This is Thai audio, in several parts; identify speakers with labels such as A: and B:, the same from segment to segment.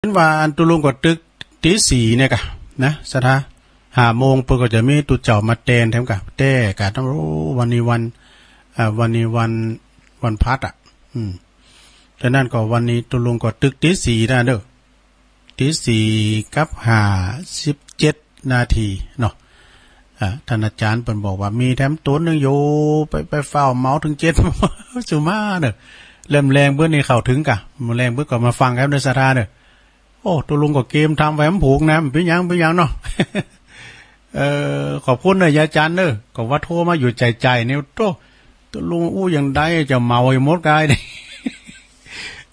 A: เป็นว่าอันตุลุงก็ตึกตีสี่เนี่ยกะนะสถา5 โมงเพิ่นก็จะมีตุเจ้ามาแตนแถมกะแต่กะต้องรู้วันนี้วันพัดฉะนั้นก็วันนี้ตุลุงก็ตึกตีสี่นะเด้อตีสี่กับ57 นาทีเนาะท่านอาจารย์เพิ่นบอกว่ามีแถมตัวนึงอยู่ไปเฝ้าเมาถึง7 สุมาเด้อเริ่มแรงเบิ่นนี่เข้าถึงกะมื้อแรงเบิ่นก็มาฟังครับในสถาเด้อโอ้ตุลุงก็เกมทำไว้มันผูกนะเป็นหยังเนาะ ขอบคุณนะยายจันเด้อก็ว่าโทรมาอยู่ใจนี่ตุลุงอย่างใดจะเมาอยู่หมดกายนี่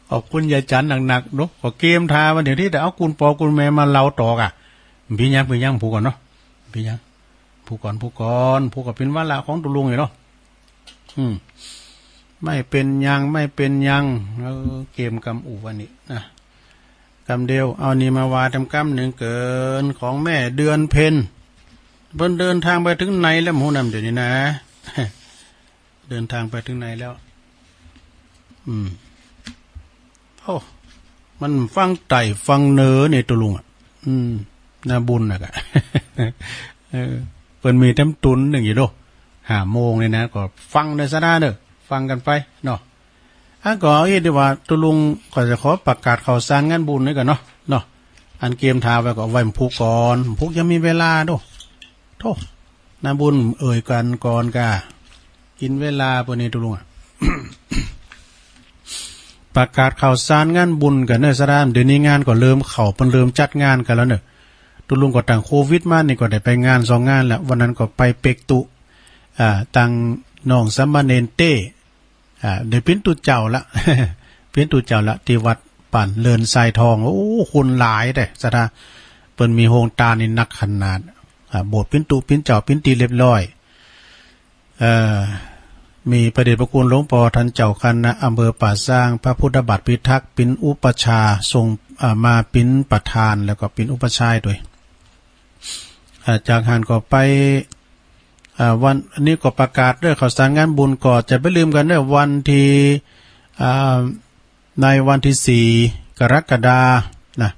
A: ขอบคุณยายจันหนักๆเนาะก็เกมทาวันเดี๋ยวที่แต่เอาคุณปอคุณแม่มาเล่าต่อกะเป็นหยังผูกก่อนเนาะเป็นหยังผูกก่อนผูกก็เป็นวาระของตุลุงอยู่เนาะไม่เป็นยังเกมกำอูวันนี้นะกำเดียวเอานี่มาวาทำกำหนึ่งเกินของแม่เดือนเพ็ญเพิ่นเดินทางไปถึงไหนแล้วหมูนำเดี๋ยวนี้นะ เดินทางไปถึงไหนแล้วโอ้มันฟังไต่ฟังเนอเนี่ยตุลุงน่าบุญนะกะ เพิ่นมีเต็มตุนหนึ่งอยู่โด5 โมงเลยนะก็ฟังในสนาเด้อฟังกันไปเนาะก็ดีว่าตุลุงก็จะขอประกาศข่าวสารงานบุญนี่กันเนาะอันเกมทาไว้ก็ไว้ผูกก่อนผูกยังมีเวลาโธ่นาบุญเอ่ยกันก่อนกะกินเวลาปนี้ตุลุง ประกาศข่าวสารงานบุญกันเนสรามเดี๋ยวนี้งานก็เริ่มเริ่มจัดงานกันแล้วเนอะตุลุงก็ตั้งโควิดมานี่ก็ได้ไปงาน2 งานแล้ววันนั้นก็ไปเป็กตุตั้งน้องสามเณรเต้เดี๋ยวเป็นตุเจ้าละ เป็นตุเจ้าละที่วัดป่านเลินทรายทองโอ้คนหลายแต่สถาเปิ้นมีโฮงตานี่นักขนาดโบสถ์เป็นตุเป็นเจ้าเป็นตีเรียบร้อยมีพระเดชพระคุณหลวงพ่อท่านเจ้าคณะอำเภอป่าสร้างพระพุทธบาทพิทักษ์เป็นอุปชาทรงมาเป็นประธานแล้วก็เป็นอุปชายด้วยจากหันก็ไปวันนี้ก็ประกาศเรื่องข่าวสารงานบุญก็จะไม่ลืมกันเรื่องวันที่ในวันที่4 กรกฎานะ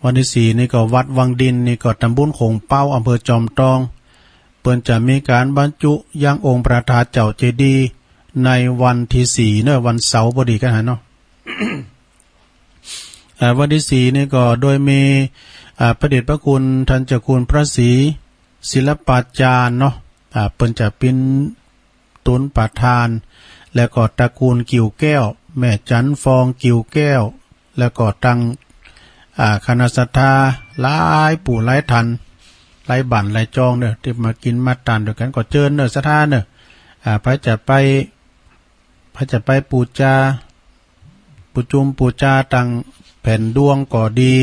A: วันที่4นี่ก็วัดวังดินนี่ก็ตำบลโขงเป้าอำเภอจอมทองเปิ้นจะมีการบรรจุยังองค์ประธานเจ้าเจดีย์ในวันที่4เนอะวันเสาร์พอดีกันเนาะ วันที่4นี่ก็โดยมีพระเดชพระคุณท่านเจ้าคุณพระศรีศิลปาจารย์เนาะเปิ้นจะเป็นตุนประธานแล้วก็ตระกูลกิ่วแก้วแม่จันฟองกิ่วแก้วแล้วก็ตั้งคณะศรัทธาหลายปู่หลายทันหลายบั่นหลายจองเด้อที่มากินมาทานด้วยกันก็เชิญเด้อศรัทธาเด้อพระจะไปปูจาปูจุมปูจาตั้งแผ่นดวงก็ดี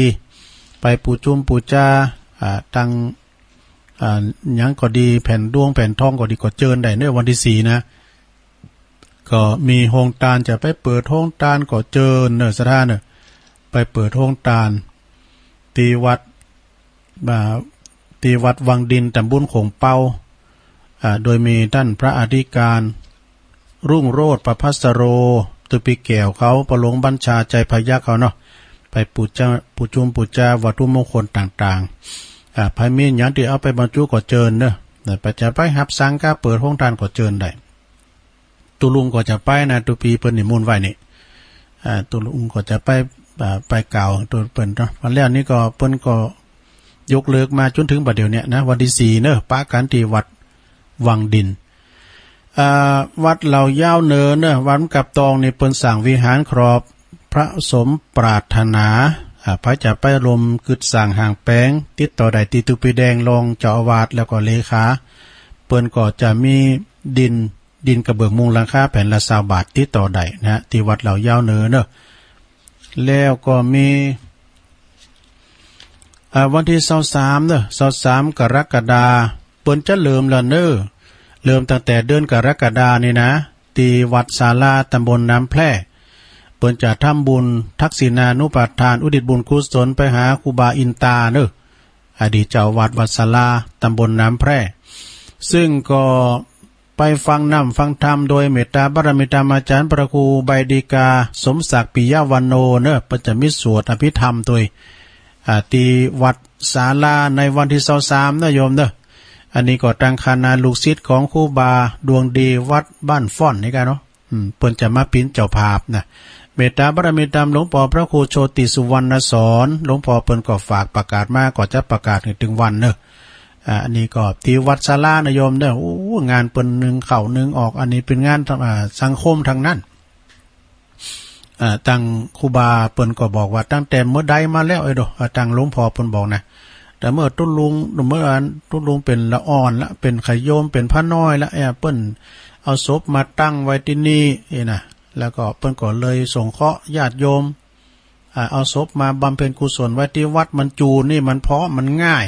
A: ไปปูจุมปูจาตั้งหยังก็ดีแผ่นดวงแผ่นทองก็ดีก็เจิญได้เนื้อวันที่4นะก็มีโฮงตาลจะไปเปิดโฮงตาลก็เจิญเนื้อสถานเนื้อไปเปิดโฮงตาลตีวัดวังดินตำบลโขงเป้าโดยมีท่านพระอธิการรุ่งโรจน์ประภัสโรตุปิแก้วเขาประหลงบัญชาใจพยัคฆ์เขาเนาะไปปูจุมปูจาวัตถุมงคลต่างๆภายมีอย่างที่เอาไปบรรจุก็เจิญเนอะไปจะไปหับสังกาเปิดห้องทานก็เจิญได้ตุลุงก็จะไปนะตุปีเปิ้นนิมนต์ไว้นี่ตุลุงก็จะไปกล่าวตัวเปิ้นเนาะวันแรกนี้ก็เปิ้นก็ยกเลิกมาจนถึงบัดเดี๋ยวนี้นะวันที่4เนอะปะกันที่วัดวังดินวัดเหล่ายาวเนินเนอะวัดกับตองนี่เปิ้นสร้างวิหารครอบพระสมปรารถนาพระจะไปรมกึดสั่งห่างแป้งติดต่อได้ติตุปีแดงรองเจ้าอาวาสแล้วก็เลขาเปิ้นก็จะมีดินกระเบื้องมุงหลังคาแผ่นละ20 บาทติดต่อได้นะที่วัดเหล่ายาวเนินเนอะแล้วก็มีวันที่23เนอะ23 กรกฎาคมเปิ้นจะเริ่มแล้วเนอะเริ่มตั้งแต่เดือนกรกฎานี่นะที่วัดศาลาตำบลน้ำแพร่เปิ้นจะทำบุญทักษิณานุปทานอุทิศบุญกุศลไปหาครูบาอินตาเนอะอดีตเจ้าวัดศาลาตำบลน้ำแพร่ซึ่งก็ ไปฟังนำฟังธรรมโดยเมตตาบารมีธรรมอาจารย์พระครูใบดีกาสมศักดิ์ปิยวันโนเนอะปัจจมิสวดอภิธรรมตัวตีวัดศาลาในวันที่23นะโยมเนอะอันนี้ก็ตั้งคณะลูกศิษย์ของครูบาดวงดีวัดบ้านฟ่อนนี่กันเนาะเปิ้นจะมาปิ้นเจ้าภาพนะเมตตาบารมีธรรมหลวงพ่อพระครูโชติสุวรรณสอนหลวงพ่อเปิ้นก็ฝากประกาศมาก็จะประกาศถึงวันเนอะอันนี้ก็ที่วัดศาลานะโยมเด้อโอ้งานเปิ้นนึงเข้านึงออกอันนี้เป็นงานสังคมทางนั้นตั้งครูบาเปิ้นก็บอกว่าตั้งแต่เมื่อใดมาแล้วไอ้ดอกตั้งหลวงพ่อเปิ้นบอกนะแต่เมื่อตุ้ลุงเป็นละอ่อนละเป็นไขโยมเป็นพระน้อยละเปิ้นเอาศพมาตั้งไว้ที่นี่นะแล้วก็เปิ้นก็เลยส่งเคราะห์ญาติโยมเอาศพมาบำเพ็ญกุศลไว้ที่วัดมันจูนี่มันเพราะมันง่าย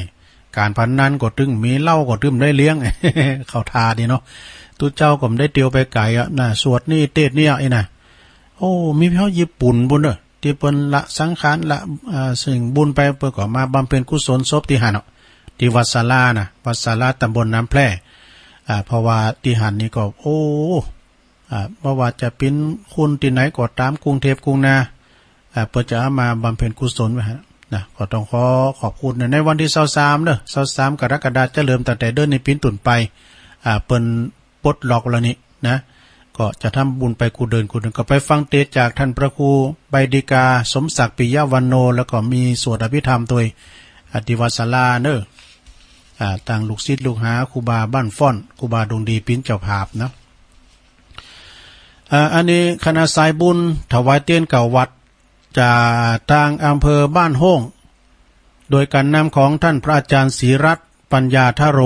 A: การพนันก็ตึงมีเหล้าก็ตึมได้เลี้ยง เข้าทาดีเนาะตุเจ้าก็ได้เตียวไปไก่นะสวดนี่เทศเนี่ยนะโอ้มีเพียวญี่ปุ่นบุญเด้อที่เปิ้นละสังขารละสิ่งบุญไปเปิ้นก็มาบำเพ็ญกุศลศพที่หันเนาะที่วัดศาลานะวัดศาลาตำบลน้ำแพร่เพราะว่าที่หันนี่ก็โอ้เพราะว่าจะเป็นคุณที่ไหนก็ตามกรุงเทพกรุงนาเปิ้นจะเอามาบำเพ็ญกุศลไว้ฮะนะก็ต้องขอบคุณในวันที่23เด้อ23กรกฎาคมจะเริ่มตั้งแต่เดือนนี้เป็นต้นไปเปิ้นปลดล็อกแล้วนี่นะก็จะทำบุญไปกูเดินก็ไปฟังเทศจากท่านพระครูใบดีกาสมศักดิ์ปิยวันโนแล้วก็มีสวดอภิธรรมโดยที่วัดศาลาเด้อต่างลูกศิษย์ลูกหาครูบาบ้านฟ้อนครูบาดวงดีปิ้นเจ้าภาพนะอันนี้คณะสายบุญถวายเตียนเก่าวัดจากทางอำเภอบ้านโฮ่งโดยการนำของท่านพระอาจารย์ศรีรัตน์ปัญญาทโร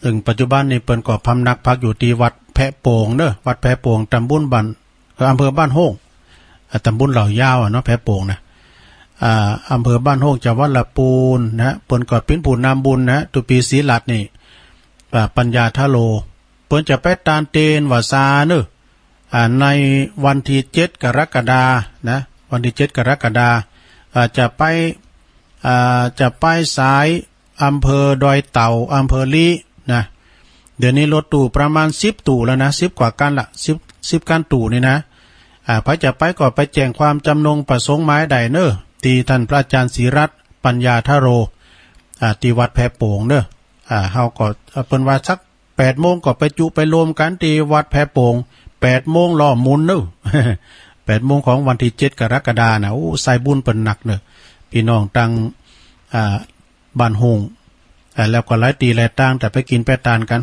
A: ซึ่งปัจจุบันนี้เปิ้นก็พำนักพักอยู่ที่วัดแพะโป่งเด้อวัดแพะโป่งตำบลบ้านอำเภอบ้านโฮ่งตำบลเหล่ายาวเนาะแพะโป่งนะอำเภอบ้านโฮ่งจังหวัดลำพูนนะเปิ้นก็เป็นผู้นำบุญนะตุปีศรีรัตน์นี่ปัญญาทโรเปิ้นจะไปตานเตนวาซาเนอะในวันที่7 กรกฎานะวันที่7 กรกฎาจะไปสายอำเภอดอยเต่าอำเภอลีนะเดี๋ยวนี้รถตู้ประมาณ10ตู้แล้วนะ10กว่ากันละ10กันตู้นี่นะพระจะไปก็ไปแจ้งความจำนงประสงค์หมายใดเนอะที่ท่านพระอาจารย์ศรีรัตน์ปัญญาทโรที่วัดแพโป่งเนอะเฮาก็เปิ้นว่าสัก8 โมงก็ไปจุไปรวมกันที่วัดแพโป่ง8 โมงล้อหมุนเนอะ8 โมงของวันที่7 กรกฎาคมนะโอ้ใส่บุญเปิ้นหนักเนอะพี่น้องตั้งบ้านโฮงแล้วก็หลายตีหลายตั้งแต่ไปกินแปะตานกัน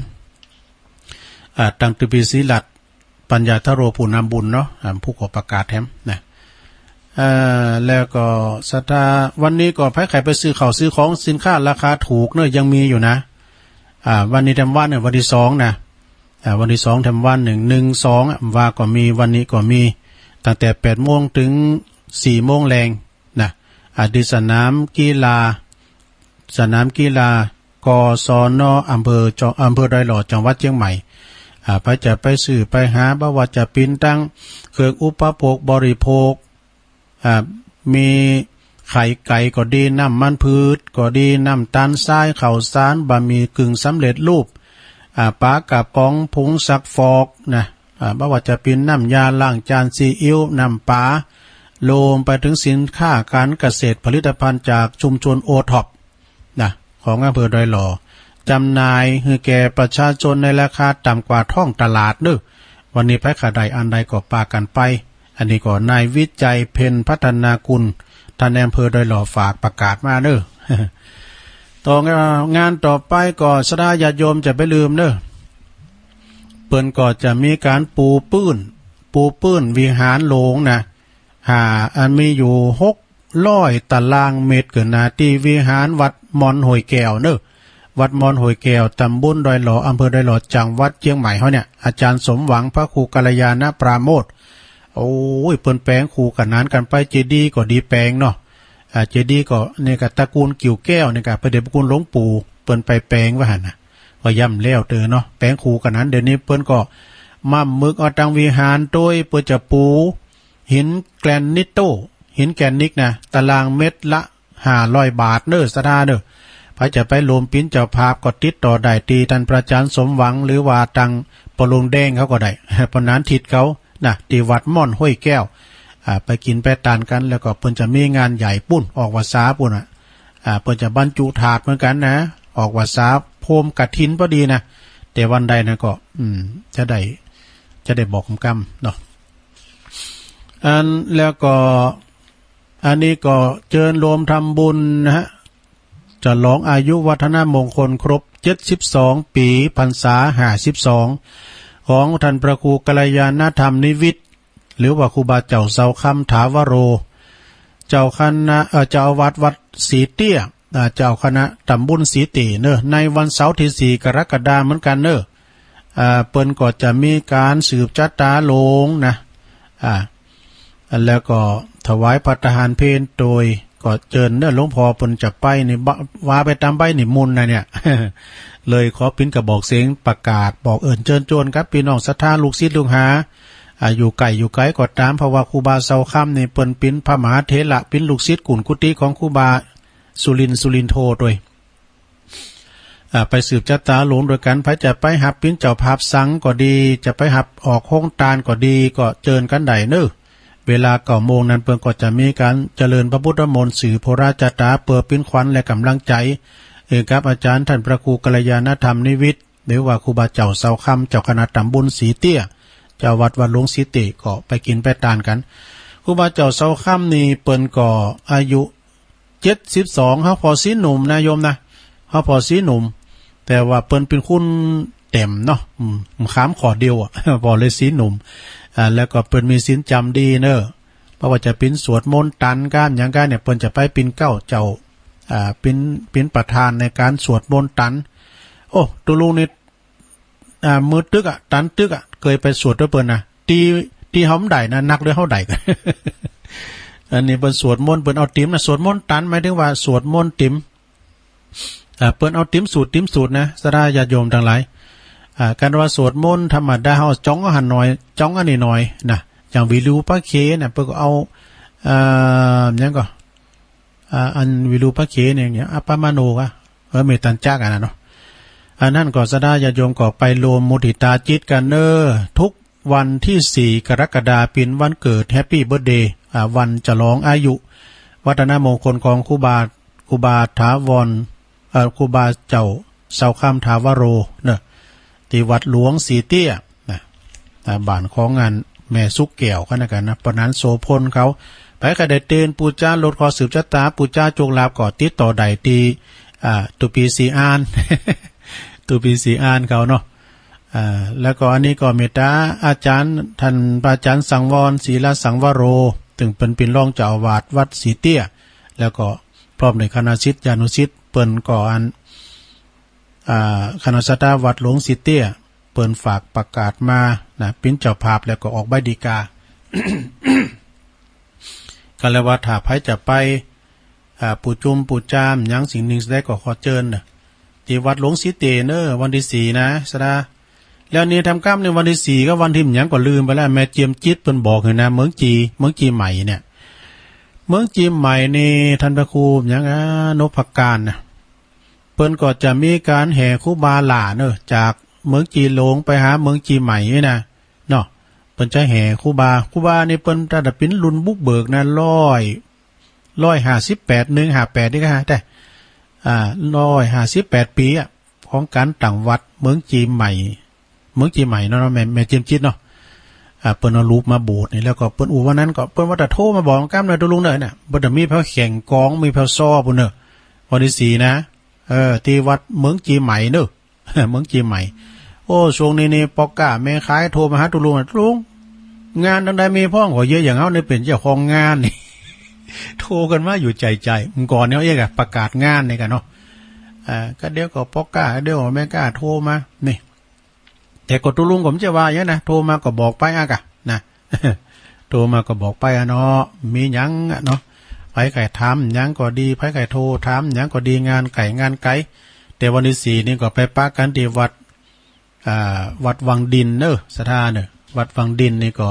A: ตั้งตุปีศรีรัตน์ปัญญาทโรผู้นำบุญเนาะผู้ขอประกาศแถมนะแล้วก็ศรัทธาวันนี้ก็ใครไปซื้อข้าวซื้อของสินค้าราคาถูกเนอะยังมีอยู่นะวันนี้แถมวันเนี่ยวันที่2นะวันที่2แถมวัน1 2ว่าก็มีวันนี้ก็มีตั้งแต่8 โมงถึง4 โมงแรงนะที่สนามกีฬากศนอำเภอดอยหล่อจังหวัดเชียงใหม่ไปจะไปซื้อไปหาบ่ว่าจะปิ้นตั้งเครื่องอุปโภคบริโภคมีไข่ไก่ก็ดีน้ำมันพืชก็ดีน้ำตาลทรายข้าวสารบะหมี่กึ่งสำเร็จรูปปลากระป๋องผงซักฟอกนะบ่ว่าจะเป็นน้ำยาล้างจานซีอิ๊วน้ำปลาโลมไปถึงสินค้าการเกษตรผลิตภัณฑ์จากชุมชนโอท็อปนะของอำเภอดอยหล่อจำหน่ายให้แก่ประชาชนในราคาต่ำกว่าท้องตลาดเด้อวันนี้ไปขาใดอันใดก็ปากันไปอันนี้ก็นายวิจัยเพ็ญพัฒนากุลท่านอำเภอดอยหล่อฝากประกาศมาเด้อ ต่องานต่อไปก็สดาญาติโยมจะไปลืมเด้อเปิ้นก็จะมีการปูปื้นวิหารหลวงนะอันมีอยู่600 ตารางเมตรเกินนะที่วิหารวัดมอนหอยแก้วเนอะวัดมอนหอยแก้วตำบลดอยหล่ออำเภอดอยหล่อจังหวัดเชียงใหม่เขาเนี่ยอาจารย์สมหวังพระครูกัลยาณปราโมทย์โอ้ยเปิ้นแปลงคู่กันนั้นกันไปเจดีย์ก็ดีแปลงเนาะเจดีย์ก็เนี่ยกับตระกูลกิ่วแก้วเนี่ยกับพระเดชพระคุณหลวงปู่เปิ้นไปแปลงว่าหั่นน่ะก็ย่ำแล้วเนาะแปลงคู่กันนั้นเดี๋ยวนี้เปิ้นก็มั่มมึกเอาตังวิหารโดยเปิ้นจะปูหินแกรนิตนะตารางเม็ดละ500 บาทเด้อสดาเด้อ พระจะไปรวมปิ้นเจ้าภาพก็ติดต่อได้ตีท่านพระอาจารย์สมหวังหรือว่าตังปลุงแดงเขาก็ได้ปนานทิศเขานะที่วัดม่อนห้วยแก้วไปกินไปตานกันแล้วก็เพิ่นจะมีงานใหญ่ปุ้นออกวาสาปุ้นเพิ่นจะบรรจุถาดเหมือนกันนะออกวาสาโพมกฐินพอดีนะแต่วันใดนะก็จะได้บอกกำเนาะแล้วก็อันนี้ก็เชิญรวมทำบุญนะฮะจะลองอายุวัฒนมงคลครบ72ปีพรรษา52ของท่านพระครูกัลยาณธรรมนิวิตหรือว่าครูบาเจ้าเสาคำถาวโรเจ้าคณะเจ้าอาวาสวัดศรีเตี้ยเจ้าคณะตำบลศรีติเนอะในวันเสาร์ที่4กรกฎาคมเหมือนกันเนอะเปิ้นก็จะมีการสืบจัตตาโลงนะแล้วก็ถวายพระทหารเพลโดยก็เจิญเนอะหลวงพ่อเปิ้นจะไปนี่ว่าไปตามใบนิมนต์นะเนี่ย เลยขอปิ้นกระบอกเสียงประกาศบอกเอิ้นเชิญชวนครับพี่น้องศรัทธาลูกศิษย์ลูกหาอยู่ไกลก็ตามเพราะว่าครูบาเซาค่ำนี่เปิ้นปิ้นพระมหาเถระปิ้นลูกศิษย์กุ่นกุฏิของครูบาสุรินโทด้วยไปสืบจัตตาหลวงโดยกันพระจะไปหับปิ้นเจ้าภาพสังก็ดีจะไปหับออกห้องตาลก็ดีก็เจิญกันได้เนอะเวลา9 โมงนั้นเปิ้นก็จะมีการเจริญพระพุทธมนต์สื่อโพราจัตตาเปิดปิ้นขวัญและกำลังใจครับอาจารย์ท่านพระครูกัลยาณธรรมนิวิตหรือว่าครูบาเจ้าเสาคำเจ้าคณะตำบลศรีเตี้ยเจ้าวัดหลวงศรีติก็ไปกินไปทานกันครูบาเจ้าเสาคำนี่เปิ้นก็อายุ72เฮาพอสีหนุ่มนะโยมนะเฮาพอสีหนุ่มแต่ว่าเปิ้นเป็นคุณเต็มเนาะขามขอเดียวพอเลยสีหนุ่มแล้วก็เปิ้นมีศีลจำดีเนอะเพราะว่าจะปิ้นสวดมนต์ตันกันอย่างกันเนี่ยเปิ้นจะไปปิ้นเก้าเจ้าปิ้นประธานในการสวดมนต์ตันโอ้ตัวลุงนี่มือตึกตันตึกเคยไปสวดด้วยเปิ้นนะตีเฮาได้นะนักหรือเฮาได้กัน อันนี้เปิ้นสวดมนต์เปิ้นเอาติ๋มนะสวดมนต์ตันหมายถึงว่าสวดมนต์ติ๋มเปิ้นเอาติ๋มสูตรนะสดาญาติโยมทั้งหลายการว่าสวดมนต์ธรรมดาเฮาจ้องหันหน่อยจ้องอันนี้หน่อยนะอย่างวิรูปะเคเนี่ยเปิ้นก็เอาหยังก็อันวิรูปะเคเนี่ยอย่างอัปปมาโนกะเมตัญจักเนาะอันนั้นก็สดาญาติโยมก็ไปรวมมุทิตาจิตกันเนอทุกวันที่4กรกฎาคมเป็นวันเกิดแฮปปี้เบิร์ธเดย์วันฉลองอายุวัฒนมงคลของครูบาถาวรครูบาเจ้าเสาคำถาวโรเนอะที่วัดหลวงศรีเตี้ยนะบ้านของงานแม่สุกแก้วกันนะปนันโสพลเขาไปกระเดเตือนปูจ้าลดคอสืบชะตาปูจ้าจงลาบก่อติดต่อใดตีตุปีสีอาน ตุปีสีอานเขาเนาะแล้วก็อันนี้ก็เมตตาอาจารย์ท่านอาจารย์สังวรศีลสังวโรถึงเป็นรองเจ้าอาวาสวัดศรีเตี้ยแล้วก็พร้อมในคณะศิษยานุศิษย์เปิ้นก่ออันคณะสัตว์วัดหลวงศรีเตี้ยเปิ้นฝากประกาศมานะเป็นเจ้าภาพแล้วก็ออกใบดีกา กันแล้วว่าถ้าไผจะไปปู่จุมปู่จามหยังสิ่งหนึ่งได้ก็ขอเชิญนะที่วัดหลวงศรีเตี้ยเนอวันที่4นะสดาแล้วนี่ทำกรรมในวันที่4ก็วันที่หยังก็ลืมไปแล้วแม่เจียมจิตเปิ้นบอกให้นะเมืองจีใหม่เนี่ยเมืองจีใหม่นี่ท่านพระครูหยังนพการนะเปิ้นก็จะมีการแห่ครูบาหล่าเนอะจากเมืองจีหลงไปหาเมืองจีใหม่นี่นะเนาะเปิ้นจะแห่ครูบานี่เปิ้นระดับเป็นรุ่นบุกเบิกนะ158 158นี่ก็ฮะแต่158ปีของการตั้งวัดเมืองจีใหม่เนาะแม่เจียมจิตเนาะเปิ้นเอารูปมาโบสถ์นี่แล้วก็เปิ้นวันนั้นก็เปิ้นว่าจะโทรมาบอกกำหนดตัวลุงเด้อน่ะบ่ได้มีแผ่แข่งกองมีแผ่ซ้อพุ่นเด้อวันที่4นะที่วัดเมืองจีใหม่เด้อ เมืองจีใหม่โอ้ช่วงนี้ปอกกาแม่ขายโทรมาหาตัวลุงลุงงานจังได๋มีพ่องขอเยอะอย่างเฮานี่เป็นเจ้าของงานนี่ โทรกันมาอยู่ใจก่อนเนี่ยเอ๊ะประกาศงานนี่กันเนาะก็เดี๋ยวก็ปอกกาเดี๋ยวแม่กาโทรมานี่แต่ก็ตัวลุงผมจะว่าอย่างนะโทรมาก็บอกไปกะนะ โทรมาก็บอกไปเนาะมีหยังเนาะไผไก่ถามหยังก็ดีไผไก่โทรถามหยังก็ดีงานไก่แต่วันที่4นี่ก็ไปปะกันที่วัดวังดินเนอะสถานเนอะวัดวังดินนี่ก็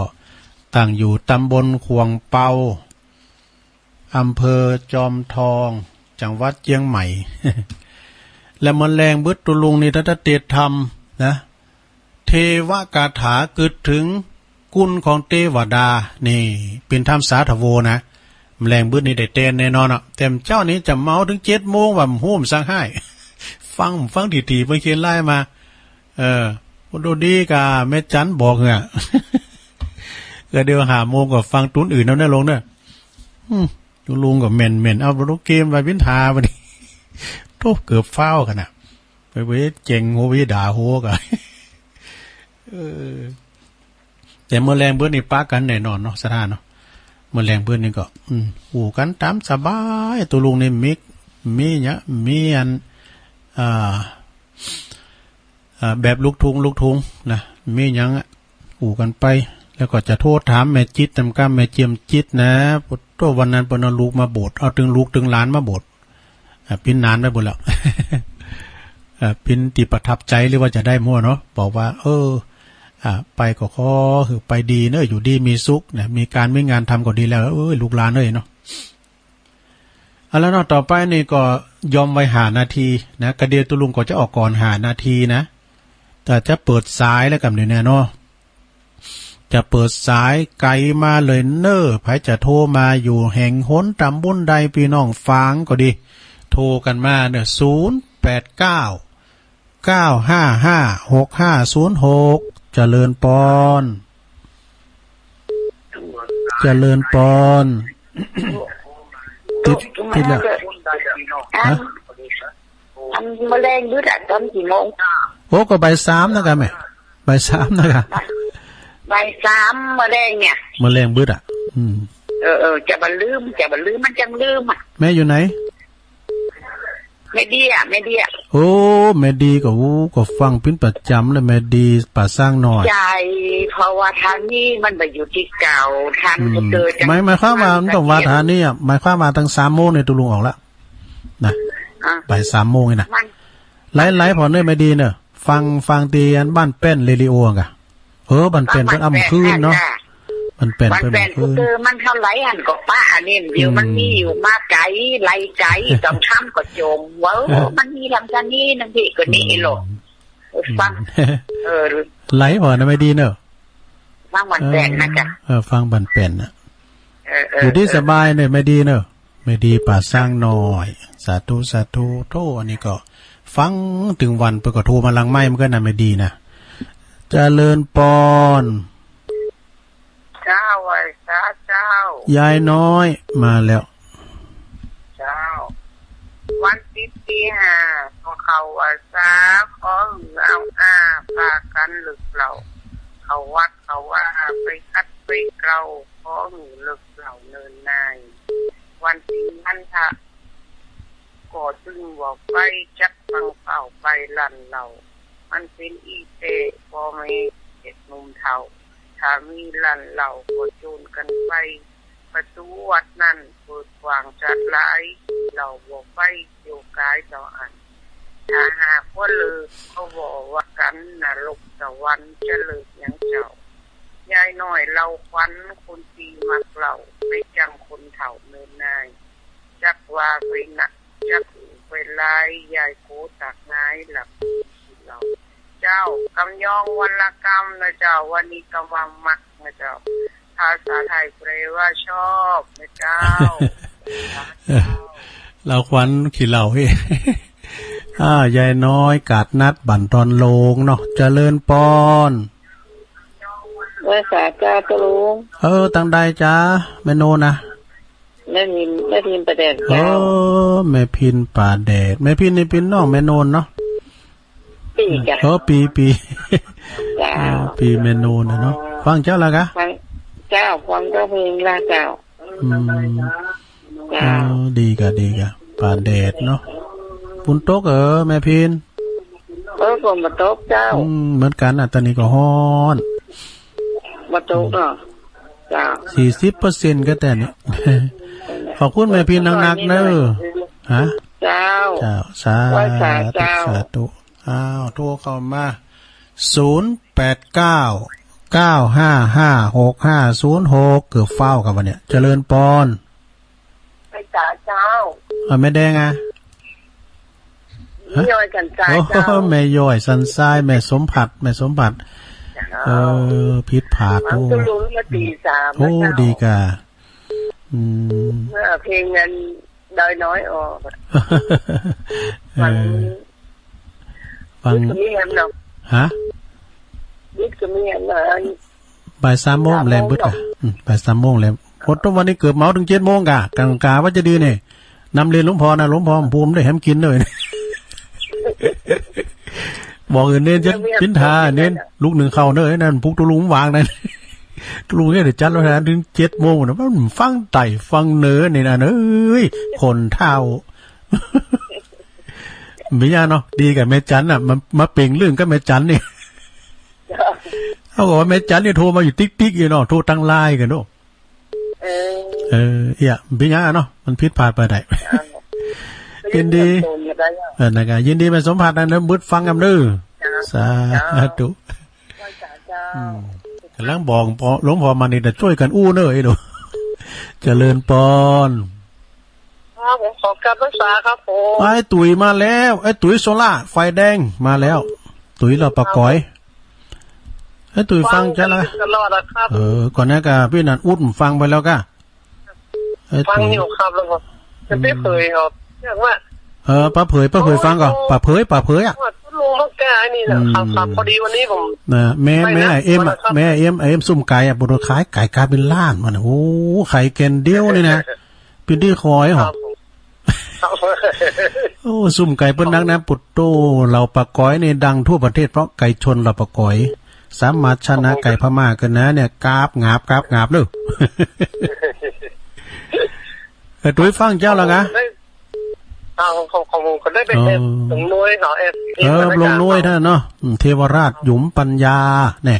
A: ตั้งอยู่ตำบลขวงเปาอำเภอจอมทองจังหวัดเชียงใหม่ และมแมลงบึดตุลุงนี่ถ้าเตธรรมนะเทวกาถาเกิดถึงกุลของเทวดานี่เป็นธรรมสาธโวนะแมลงบึดนี่ได้เต้นแน่นอนอ่ะแต่เจ้านี้จะเมาถึง7 โมงว่าหุ้มสังให้ฟังทีๆเพิ่นเขียนไล่มาดูดีกะแม่จันบอกเนี่ยก็เดี๋ยว5 โมงก็ฟังตุ้นอื่นแล้วนะลงเด้อลุงก็เม่นเอาลูกเกมไปวินทาบัดนี้โตเกือบฟ้าวกันน่ะไปเว้เจ๋งโหวิด่าโหกะแต่เมื่อแรงเบิ้นนี่ปะกันแน่นอนเนาะสถานเนาะเมื่อแรงเบิ้นนี่ก็หูกันตามสบายตัวลุงนี่มีเนี่ยมีอันแบบลูกทุงนะมีหยังหูกันไปแล้วก็จะโทษถามแม่จิตตำกาแม่เจียมจิตนะตัววันนั้นเปิ้นเอาลูกมาโบสถ์เอาถึงลูกถึงหลานมาโบสถ์พินนานไปหมดแล้วพินติประทับใจหรือว่าจะได้มั่วเนาะบอกว่าไปก็ขอคือไปดีเนอะอยู่ดีมีสุขเนี่ยมีการมีงานทำก็ดีแล้วลูกหลานเอ้ยเนาะแล้วเนาะต่อไปนี่ก็ยอมไว้5 นาทีนะกระเดียตุลุงก็จะออกก่อน5 นาทีนะแต่จะเปิดสายแล้วกับเนี่ยเนาะจะเปิดสายไกลมาเลยเนอไผจะโทรมาอยู่แห่งหนตำบลใดพี่น้องฟังก็ดีโทรกันมาเนี่ย089 955 6506เจริญปอนติดแล้ว
B: อันแมลงบึดตอนกี่โมง
A: โอ้ก็บ่าย 3นะกันแม่บ่าย 3นะกัน
B: บ่าย 3แมลงเนี่ย
A: แมลงบึด
B: จะบันลืมมันจังลืม
A: แม่อยู่ไหน
B: แม่ดี
A: โอ้แม่ดีก็ฟังเป็นประจำเลยแม่ดีป่าสร้างหน่อย
B: ใช่เพราะว่าทางนี้มันไปอยู่ที่เก่าทางก็เกิด
A: หมายความว่ามันต้องว่าทางนี้หมายความว่าตั้ง3 โมงในตุลุงออกแล้วนะบ่าย 3 โมงนี่นะไล่พอเนยแม่ดีเนอะฟังตีอันบ้านเป็นเรดิโอกะบ้านเป็นเพิ่นเอาคืนเนาะมันเป็น
B: มันเท่าไหร่อันก็ป้าเนี่ยเดี๋ยวมันมีอยู่มาไกลไล่ไกลต้องทำก็จมมันมีลำกันนี่นั่นพี่ก็นี่หรอกฟัง
A: ไหลพอนะไม่ดีเนอะ
B: ฟังบันเป็นนะจ๊ะ
A: ฟังบันเป็นนะอยู่ที่สบายเนี่ยไม่ดีเนอะไม่ดีป่าสร้างหน่อยสาธุโทอันนี้ก็ฟังถึงวันเปิดก็โทรมาลังไม้มันก็น่ะไม่ดีนะเจริญปอน
B: เจ้าไว้เจ้
A: ายายน้อยมาแล้ว
B: เจ้าวันที่5ของเขาว่าซาขอเอาพากันลึกเราเขาวัดเขาว่าไปคัดไปเกลาขอลึกเราเนินนายวันที่มันทะก็จึงบอกไปจักฟังเป่าไปลั่นเรามันเป็นอีเตพอไม่เจ็ดมุมเท่าถ้ามีลั่นเราก็จูนกันไปประตูวัดนั่นเปิดกว้างจัดหลายเราบอกไปอยู่กายเจ้าอันถ้าหากว่าเลยเขาบอกว่ากันนรกสวรรค์จะเลิกยังเจ้ายายน้อยเราควันคนตีมักเราไปจังคนเถ่าเนินนายจักว่าไปหนักจักไปลายยายโคตักนายหลับเราเจ้ากำยองวันละกรรมนะเจ้าวันนี้กำวังมักนะเจ้าภาษาไทยแปลว่าชอบนะเจ้า
A: เราควันขี้เหล่าให้ยายน้อยกาดนัดบั่นตอนโลงเนาะเจริญปอน
B: ภาษาจ้าตะลุง
A: ตั้งใดจ้าแม่โนนะ
B: แม่พินประแดดเจ้า
A: แม่พินป่าแดดแม่พินนี่เป็นน้องแม่โนนเนาะ
B: ปีจ้ะ
A: ปีแม่โนนนะเนาะฟังเจ้าละกะ
B: เจ้าฟังเจ้าเพลงละเจ้า
A: ดีกะป่าแดดเนาะปุ่นโต๊กแม่พิน
B: ผมมาโต๊กเจ้า
A: เหมือนกันตอนนี้ก็ฮ้อน
B: มาโต๊กเนาะเจ้
A: า 40% ก็แต่นี่ขอบคุณแม่พินนักๆเนอะฮะ
B: เจ้า
A: สาธุโทรเข้ามา089 955 6506เกือบเฝ้ากันวันเนี้ยเจริญปอน
B: ไปจ้าเจ้า
A: ไม่แดงฮ
B: ย่อยกันใจ
A: โอ้
B: เจ้า
A: แม่ย่อยสันทรายแม่สมผัดแม่สมผัดพิษผาด
B: มัน
A: โอ้
B: ก็รู้มาตีสาม
A: โอ้ดีกะ
B: เมื่อเพลงนั้นดอยน้อยออกฟังก็มีแฮมเนาะ
A: ฮะ
B: ยิดก็มีแฮมเนาะ
A: บ่าย3 โมงแรงเบิดกะบ่าย3 โมงแรงอดวันนี้เกือบเมาถึง7 โมงกะกลางกาว่าจะดีเนี่ยนำเรียนหลวงพ่อนะหลวงพ่อภูมิได้แฮมกินเลยบอกอื่นเน้นจะพินทาเน้นลูกหนึ่งเข้าเนยนั่นพุกตุลุงวางนั่นตุลุงเนี่ยเดี๋ยวจัดแล้วนะถึง7 โมงนะมันฟังไต่ฟังเนื้อนี่นะเอ้ยคนเท่าไม่ยากเนาะดีกับแม่จันน่ะมาเป่งเรื่องก็แม่จันนี่เขาบอกว่าแม่จันเนี่ยโทรมาอยู่ติ๊กๆอยู่เนาะโทรทางไลน์กันเนาะเอี่ยไม่ยากเนาะมันผิดพลาดไปได้ยินดีนะครับยินดีไปสมผัสนะบึดฟังกันดื้อสาธุกำลังบอกหลวงพ่อมานี่จะช่วยกันอู้เนอะไอ้ดูเจริญปอน
B: ผมขอการรักษาครับผม
A: ไอ้ตุ๋ยมาแล้วไอ้ตุ๋ยโซล่าไฟแดงมาแล้วตุ๋ยเราปะก้อยไอ้ตุ๋ยฟังจะละก่อนหน้ากับพี่นันอุดฟังไปแล้วก็
B: ฟังอยู่ครับแล้วก็จะไม่เผยครับเรื่องว่า
A: ป้าเผยฟังก่อนป้าเผยอ่ะ
B: ลุงต้องแก้นี่แหละครับพอดีวันนี้ผม
A: แม่เอ็มซุ่มไก่อ่ะบุรุษขายไก่กาเป็นล้านมันโอ้ไข่แกนเดียวนี่นะเป็นที่คอยหรอโอ้ซุ่มไก่เปิ้นนักนะปุตโตเราปะก้อยนี่ดังทั่วประเทศเพราะไก่ชนเราปะก้อยสามารถชนะไก่พม่ากันนะเนี่ยกาบงาบเลยตุ้ยฟังเจ้าแล้วนะ
B: ของคนได้เป็นลงน้อยเหรอ
A: ลงน้อยท่านเนาะเทวราชหยุมปัญญาเนี่ย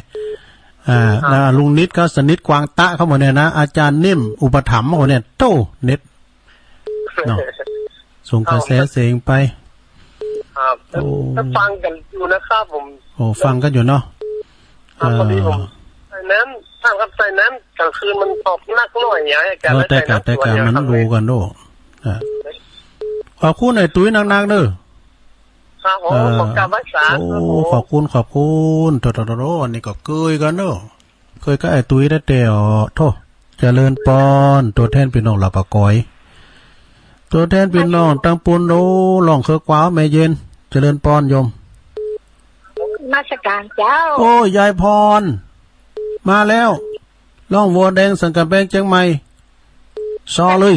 A: แล้วลุงนิดก็สนิทกวางตะเข้ามาเนี่ยนะอาจารย์นิ่มอุปถัมภ์เขาเนี่ยโตเน็ตเนาะส่งกระแสเสียงไป
B: ครับถ้าฟังกันอยู่นะครับผม
A: โอ้ฟังกันอยู่เนาะ
B: พอดีผมใส่น้ำถ้าครับใส่น้ำกลางคืนมันตกนักหน่อยอย่างเงี้ย
A: แต่การมันรู้กันโน่ขอบคุณไอ้ตุ้ยนักๆเด้อ
B: ครับผมขอบการรักษา
A: โอ้ขอบคุณโตอันนี้ก็เคยกันเด้อเคยก็ไอ้ตุ้ยได้แต่โทษเจริญปอนตัวแทนพี่น้องเราปะก้อยตัวแทนพี่น้องตั้งปูนโอ้ลองเคอกว้าวแม่เย็นเจริญปอนโยม
B: มาสการเจ้า
A: โอ้ยายพรมาแล้วล่องวัวแดงสังกัดแบงเชียงใหม่ซอเลย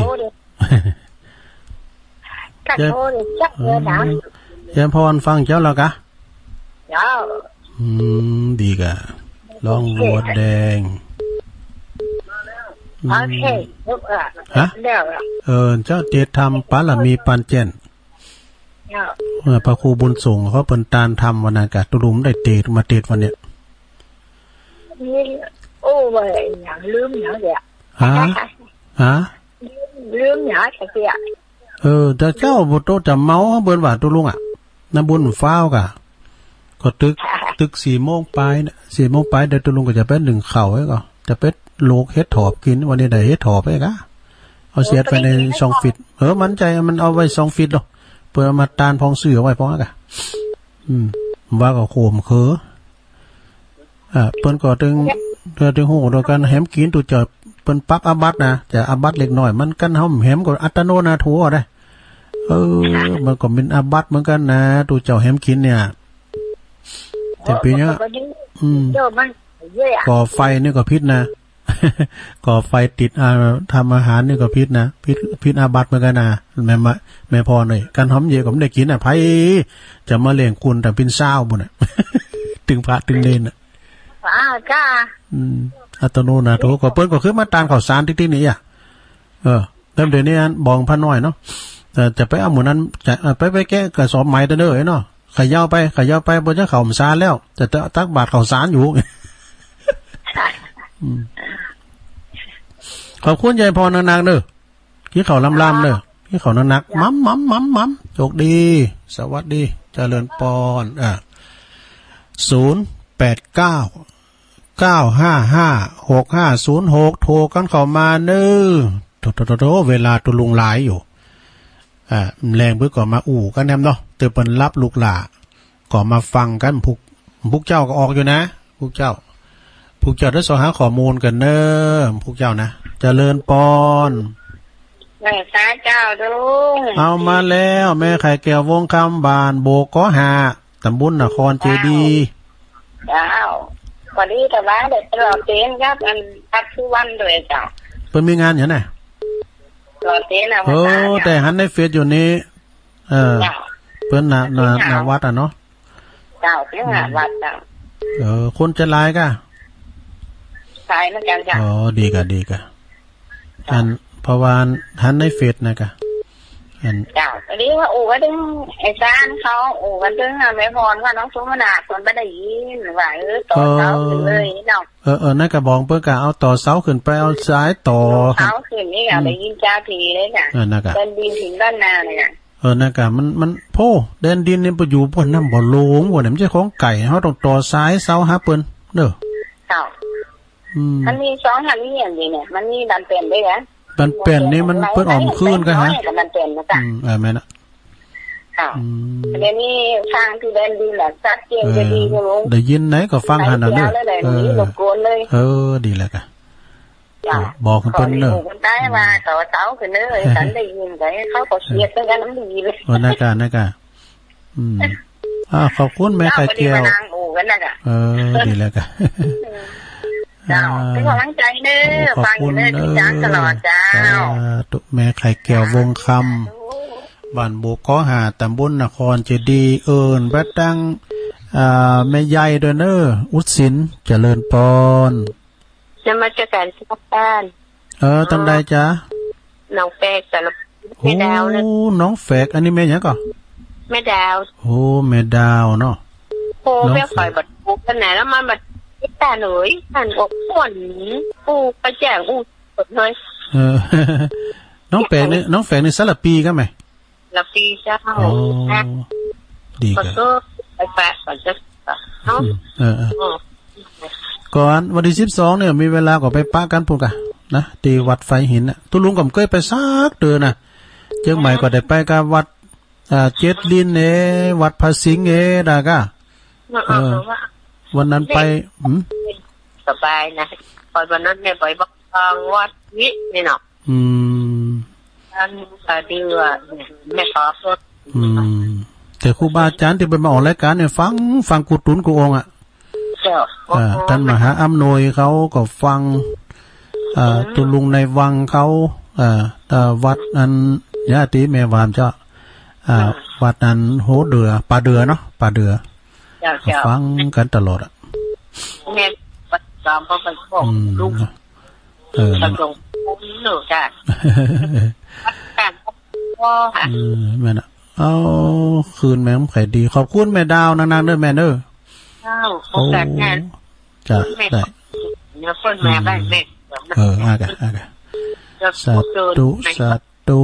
B: กันโทษจักเงินนะ
A: ยายพรฟังเจ้าแล้วกะ
B: เจ้า
A: ดีกะล่องวัวแดง
B: โอเค
A: ฮะเจ้าเจตธรรมปาละมีปันเจนพระครูบุญส่งเขาเป็นตานทำวันนั้นกะตุลุมได้เตะมาเตะวันเนี้ย
B: โอ้ยอย่างลืมอย่างเดียว
A: ฮะ
B: ลืมอย่างเดียว
A: แต่เจ้าบุตรจะเมาเบิ่นว่าตุลุงอ่ะน้ำบุญฟ้าวกะก็ตึก4 โมงไปเนี่ย4 โมงไปเดี๋ยวตุลุงก็จะเป็น1 เข่าไว้ก่อนจะเป็นโลกเฮ็ดถอบกินวันนี้ได้เฮ็ดถอบไปกะเอาเสียดไปใน2 ฟิตมั่นใจมันเอาไว้2 ฟิตหรอกเปิดมาตานพองเสือไว้พองกะว่าก็โคมคือเปิ้นก็ถึงหูโดยการแหมกินตัวจะเปิ้นปักอาบัตนะจะอาบัตเล็กน้อยมันกันห้อมแหมก็อัตโนนาโถได้มันก็เป็นอาบัตเหมือนกันนะตัวเจ้าแหมกินเนี่ยแต่ปีนี้ก่อไฟนี่ก็พิษนะก่อไฟติดทำอาหารนี่ก็พิษนะพิษอาบัตเหมือนกันนะแม่พอหน่อยการหอมเยอะก็ไม่ได้กินไผจะมาเลี้ยงคุณแต่เป็นเศร้าบุญน่ะตึงพระตึงเนนน่ะ
B: ก้า
A: อัตโนนาโถก็เปิ้นก็คือมาตานข้าวสารติ๊กๆนี่เริ่มเดี๋ยวนี้บองพันน้อยเนาะแต่จะไปเอาหมู่นั้นจะไปแก้กระสอบใหม่เด้อเนาะขย่าวไปบนเจ้าข้าวสารแล้วจะตักบาตรข้าวสารอยู่ขอบคุณยายพรนางๆเด้อที่เขาลำๆเด้อที่เขานักมัมโชคดีสวัสดีเจริญปอน089556506โทรกันเข้ามาเน้อโทเวลาตุลุงหลายอยู่แรงเพิ่นก็มาอู่กันแนมเนาะ ตือเปิ้นรับลูกหล่าก็มาฟังกันพวกเจ้าก็ออกอยู่นะพวกเจ้าได้สอหาข้อมูลกันเน้อพวกเจ้านะเจริญปอน
B: แม่สาเจ้าดู
A: เอามาแล้วแม่ไข่แก้ววงคำบานโบกก็หาตำบลนครเจดี
B: เจ้าพอดีแต่ว่าเด็กรอเต้นครับอันพักทุกวันด้วยเจ้า
A: เพิ่นมีงานอย่างไหน
B: รอเต้นนะ
A: แต่หันในเฟซอยู่นี้เพิ่นน่ะวัดอ่ะเนาะ
B: เจ้าเพิ่นน่ะวัดเจ้า
A: คนจะหลายกะ
B: หลายเหมือนกันจ้ะ
A: ดีกะอันเพราะว่าหันในเฟซนะกะ
B: เจ้าตอนนี้ว่าก็ดึงไอ้ซานเขาก็ดึงแม่พรว่าน้องสุมนาคนบ่ได้ยินว่าต่อเสาขึ้นเลยเนาะ
A: นั่นก็บอกเพิ่นก็เอาต่อเสาขึ้นไปเอาซ้ายต่อ
B: เสาขึ้นนี่ก็ได้ยินจ้าทีเลยจ้ะ
A: นั่นก็
B: เป็นดินถึงด้านหน้าเลยจ้ะ
A: นั่นก็มันโพแดนดินนี่บ่อยู่บ่นำบ่ลงบ่นี่มันสิของไก่เฮาต้องต่อซ้ายเสาหาเปิ้นเด้อ
B: เจ้ามันมี2หันนี่อย่างนี้เนี่ยมันมีดันเป็นด้วยนะ
A: มันเป็นนี่มันเพิ่นออมคืนกันฮะ
B: มันเป็นนะจ๊ะ
A: แม่น่ะ
B: เดี๋ยวนี้ทางที่แดนดินน่ะชัดเจนจะดีลุง
A: ได้ยินไหนก็ฟังหั่นน่ะเด้อดีแล้วกะบอกเพิ่นเด้อ
B: คนใต้ว่าต่อเสาขึ้นเด้อฉันได้ยินไว้เขาก็เชียร์กันน้ำดีเลย
A: นั่นกะขอบคุณแม่ไข่แก้วดีแล้วกะ
B: เจ้าเป็นกำลังใจเด้อฟังอยู่เด้อพี่จ้าตลอดเจ้า
A: แม่ไข่แก้ววงคำบ้านโบกหาตำบลนครเจดีพระตั้งแม่ใหญ่ด้วยเด้ออุดสินเจริญปอน
B: จะมาจัดการที่บ้าน
A: ตั้งใดจ้ะ
B: น้องแฝกแต่ละแม่ดาวนะ
A: น้องแฝกอันนี้แม่หยังก่อ
B: แม่ดาว
A: แม่ดาวเนาะ
B: แม่ข่อยบัดปลูกกันไหนแล้วมันบัดแต่หน่อยหันอกฝนปูกระแจงอูสดเลย
A: น้องแฝกนี่สลับปีกันไหม
B: ละปีเจ้า
A: ดีกัน
B: ก็ไปแฝกก่อนจะเนาะ
A: ก่อนวันที่12เนี่ยมีเวลาก็ไปปะกันพุ่นกะนะที่วัดไฟหินน่ะตุลุงก็เคยไปซักเดือนน่ะเชียงใหม่ก็ได้ไปกับวัดเจ็ดดินวัดพระสิงห์ดากะวันนั้นไป
B: สบายนะพอวันนั้นเนี่ยไปบักทางวัดวินี่เนาะท่านดีว่าแม่ขอรถ
A: แต่ครูบาอาจารย์ที่ไปมาออกรายการเนี่ยฟังกุตุนกุองอ่ะท่านมหาอำนวยเขาก็ฟังตุลุงในวังเขาวัดนั้นญาติแม่วามเจ้าวัดนั้นโหเดือป่าเดือเนาะป่าเดือฟังกันตลอดอ่ะ
B: แม่ตามพ่อไปพ่อลุงตะลงหนูจ้ะ
A: แม่น่ะเอาคืนแม่ไข่ดีขอบคุณแม่ดาวนางๆเด้อแม่เด้อ
B: โอ้
A: จ้ะได้
B: เนี่ยคนแม่บ้านแม่
A: อากะสัตตุ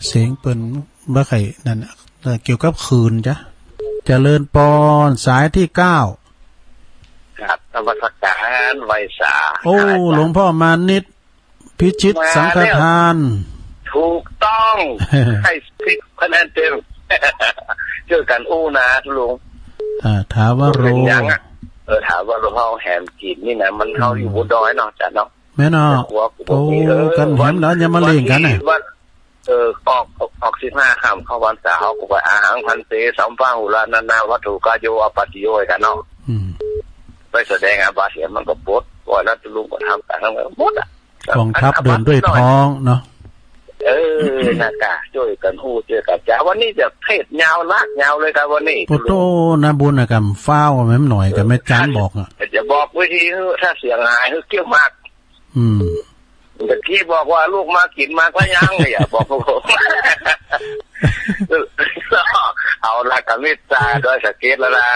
A: เสียงเปิ้นบ่ไข่นั่นเกี่ยวกับคืนจ้ะเจริญปอนสายที่9
C: ครับนมัสการไวสา
A: หลวงพ่อมานิดพิชิตสังฆทาน
C: ถูกต้องให้10คะแนนเต็มเจอกันนะลุง
A: ถามว่ารู้
C: ถามว่าเราแหมกินนี่นะมันเข้าอยู่บนดอยเนาะจ้ะเนาะ
A: แม่เนาะกันแหมแล้วอย่ามาเล่นกันน่ะ
C: ออก15ค่ำเข้าวันเสาร์ก็ไปอาหารพันเตสัมภาหุลานาวัตถุกาโยอปัติโยกันเนาะไปแสดงอาบาเสียมันก็ปดว่าแล้วลุงก็ทำกันทั้งหมดอ่ะ
A: กองทัพเดินด้วยท้องเนาะ
C: น่ากะช่วยกันฮู้เจอกับจ้าวันนี้จะเทศยาวลากยาวเลยครับวันนี้
A: โปโตนะบุญนะกำฟ้าวแม่หน่อยกับแม่จานบอกอ่ะ
C: จะบอกวิธีถ้าเสียงหายเกี่ยวมากแต่ที่บอกว่าลูกมากินมาก็ยังเลยบอกผมเอาละกับมิตรด้วยสเก็ตแล้วนะ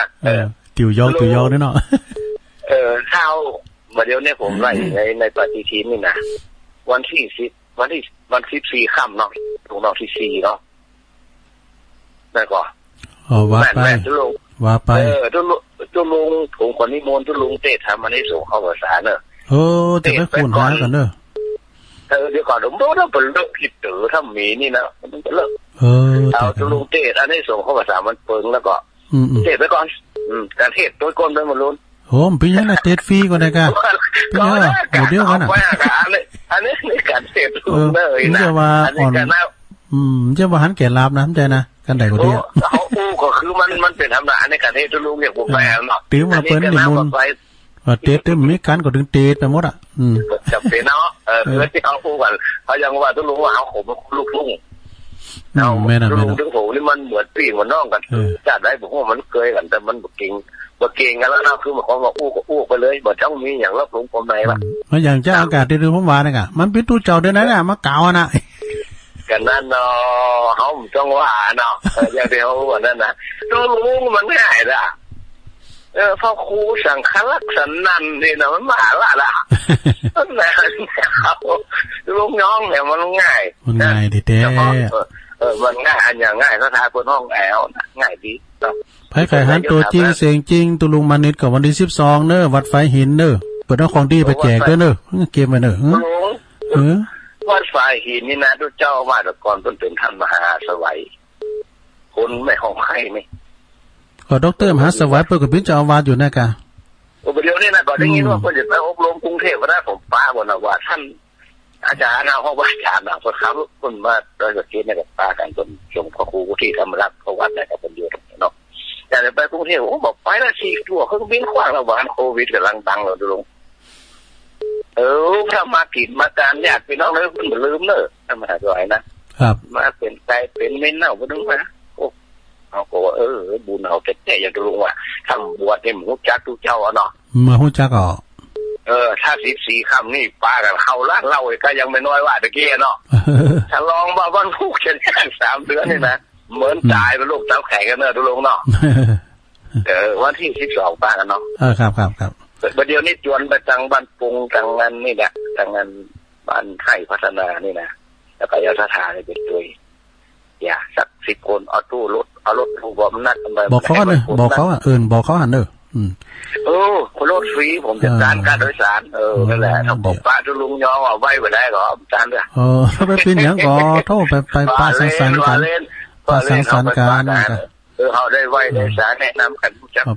A: ติวยองนี่เนาะ
C: เช้ามาเดี๋ยวนี้ผมไล่ในปฏิทินนี่นะวันที่14ค่ำเนาะตรงที่4เนาะนั่นก็
A: ว่าไป
C: จุลุงผมคนนิมนต์จุลุงเตะทำมันให้ส่งเข้าภาษาเนอะ
A: จะไปคูณหากันเนอะ
C: เดี๋ยวก่อนผมรู้ว่าเป็นเลิกผิดหรือถ้ามีนี่นะมันจะเลิก เอาตุลุงเทศอันนี้ส่งเข้าภาษามันเปิงแล้วก็เทศไปก่อนการเทศโดยก้นไปหมดลุ้น
A: โอ้พี่ยังนะเทศฟรีก็ได้กันพี่ยังหมดเดียวกันอ่ะ
C: อันนี้ในการเทศเลยนะ
A: จะว่าอ่อนจะว่าหันแก่ลาบนะใจนะกันใดก็ดี
C: เขาก็คือมันเป็นธรรมดาในการเทศตุลุงอย่างผมแปลเนาะ
A: ติ๋วมาเปิ้นดิมุนเทศมีการก็ถึงเทศไปหมดอ่ะ
C: จะเป็นเนาะเพื่อที่เขากันเขายังว่าตุลุงว่าเอาผมลูกทุ่งเอาตุลุงถึงผมนี่มันเหมือนปีเหมือนน้องกันจัดได้ผมว่ามันเคยกันแต่มันบ่เก่งกันแล้วนะคือมันของว่าอู้ไปเลยบ่ต้องมีอย่างรับรู้ผมไหนวะ
A: มันอย่างเจ้าอากาศที่ดูผมว่าเนี่ยค่ะมันเป็นตู้เจ้าเดินนั้นน่ะมาเก่าน่ะ
C: กันนั่นเนาะเฮาจังว่าเนาะอย่างที่เฮาว่านั่นน่ะตุลุงมันง่ายล่ะพ่อครูสังฆลักษณ์นั่นนี่นะมันมาละนั่นแหละลุงน้องเนี่ยมันง่าย
A: ดิเต้
C: มันง่ายอันอย่างง่ายก็ทายคนห้องแอลง่ายดี
A: ไผไข่หันตัวจริงเสียงจริงตุลุงมานิดกับวันที่12เน้อวัดไฟหินเน้อเปิดเอาของดีไปแจกด้วยเน้อเก็บไว้เน้อ
C: วัดไฟหินนี่นะทุกเจ้าว่าแต่ก่อนต้นเป็นท่านมหาสวัยคนไม่ห้องไข่ไหม
A: ก็ดร.มหาสวัยเปิดกับพิจารณาอยู่นะกะ
C: เดี๋ยวนี้นะก็ได้ยินว่าคนจะไปอบรมกรุงเทพนะผมป้าบอกนะว่าท่านอาจารย์นะเพราะว่าอาจารย์นะคนเขาคนมาโดยเฉพาะเนี่ยกับป้ากันจนชมพระครูที่ธรรมรักษ์เขาวัดเนี่ยกับคนเดียวเนาะแต่ไปกรุงเทพผมบอกไปแล้ว4 ตัวเขาบินขว้างระหว่างโควิดกำลังดังเลยดูลงถ้ามาผิดมาการญาติพี่น้องเลยคุณลืมเนอะถ้ามาด้วยนะครับมาเป็นใจเป็นเม่นเน่าก็นึกว่าเขาก็ว่าบุญเอาแต่อย่างดูลงว่าทำบวชให้หมูจักทุกเจ้าเนาะ
A: มาหูจักอ๋อ
C: ถ้า14 ค่ำนี่ป้ากันเข้าร้านเหล้าก็ยังไม่น้อยว่าตะกี้เนาะถ้าลองว่าวันพุธจะแค่3 เดือนนี่นะเหมือนตายเป็นลูกเต้าแข็งกันเนอะดูลงเนาะวันที่12ป้ากันเนาะ
A: ครับ
C: เดี๋ยวนี้จวนไปจังบ้านปุงจังงานนี่แหละจังงานบ้านไทยพัฒนานี่นะแล้วก็ยาสถานนี่เป็นตัวอย่าสัก10 คนเอารถผู้บำนาจ
A: บอกเขาเนอะบอกเขาบอกเขาหันเนอะ
C: รถฟรีผมจัดการการโดยสารนั่นแหละถ้าบอกป้าทุลุงย้อว่าไว้ไปได้ก็จานเด้อ
A: ถ้าไปเป็นอย่างก็โทษไปป้าสังสรรค์กันป้าสังสรรค์กัน
C: เขาได้ไว้ได้สารแนะนำกัน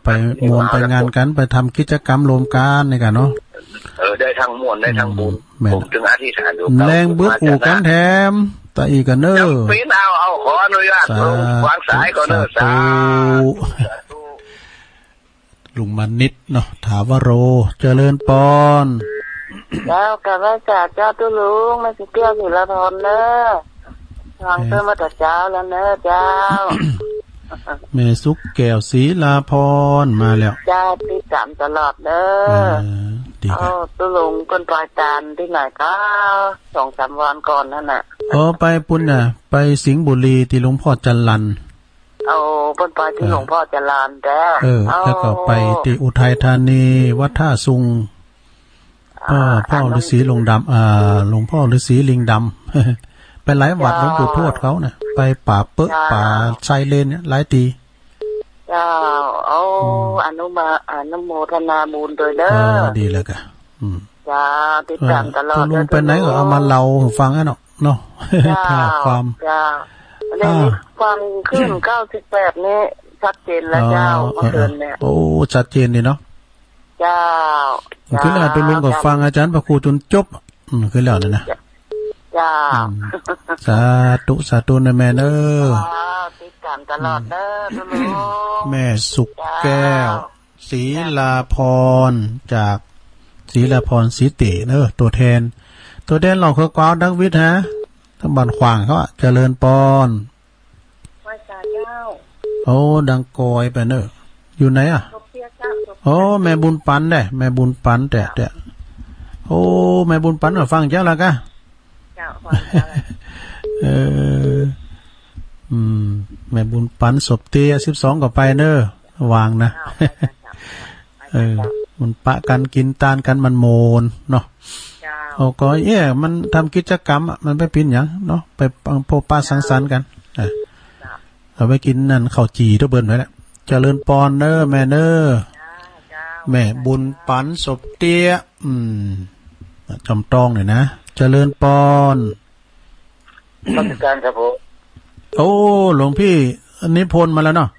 A: ไปมวนไปงานกันไปทำกิจกรรมรวมกันนี่กันเนาะ
C: ได้ทั้งมวนได้ทั้งบุญผมถึงอธิษฐานอยู่
A: แรงบึ้อู่กันแถมแต่อีกกันเนอะ
C: ปีนเอาขออนุญาตวางสายก่อนเนอะสาธุ
A: ลุงมานิดเนาะถาวโรเจริญปอน
B: แล้วกับว่าจากเจ้าตุลุงไม่สิเตี้ยสิละทนเนอะทางเติมมาแต่เจ้าแล้วเนอะเจ้า
A: แม่สุกแก้วศรีลาพรมาแล้ว
B: เจ้าติดตามตลอดเนอะตุลุงคนปล่อยจานที่ไหนก็2-3 วันก่อนนั่นน่ะ
A: ไปปุ่นน่ะไปสิงห์บุรีที่หลวงพ่อจันลัน
B: เพิ่นไปที่หลวงพ่อจันลัน
A: แล้วก็ไปที่อุทัยธานีวัดท่าซุงพ่อฤาษีลงดำหลวงพ่อฤาษีลิงดำไปหลายวัดหลวงปู่ทวดเขาน่ะไปป่าเปะป่าไซเลนเนี่ยหลายตี
B: เจ้าอนุโมทนาบุญด้วยเด้อ
A: ดีแล้วกะ
B: จ้าติดตามตลอด
A: ลุงไปไหนก็เอามาเล่าฟังให้เนาะถ้าความ
B: นี่ฟังขึ้น98นี่ชัดเจนแล้วเจ้าเมื่อคืนเนี่ย
A: ชัดเจนดีเนาะ
B: เจ้า
A: คือแล้วตุลุงก็ฟังอาจารย์พระครูจนจบคือแล้วนะ
B: เจ้า
A: สาธุนะแม่เด้อ
B: ติดตามตลอดเด้อตุลุง
A: แม่สุกแก้วศรีลาพรจากศรีลาพรศรีติเด้อตัวแทนเราคือกวาวดักวิทย์ฮะทั้งบ้านขวางเขาเจริญปอน
B: ว่าจ่าเจ้า
A: ดังกอยไปเนอะอยู่ไหนอ่ะแม่บุญปันได้แม่บุญปันแต่แม่บุญปันมาฟังเจ้าละกะแม่บุญปันศพเตี้ย12ก็ไปเนอะวางนะมันปะกันกินตานกันมันโมนเนาะก็มันทำกิจกรรมมันไปปินอย่างเนาะไปพบป้าสังสรรค์กันเอาไปกินนั่นข้าวจี่ตัวเบิ่นไว้แล้วเจริญปอนเนอแม่เนอแม่บุญปันศพเตี้ยจำต้องหน่อยนะเจริญปอน
C: ราชการครับผม
A: โอ้หลวงพี่นิพนธ์มาแล้วเนาะ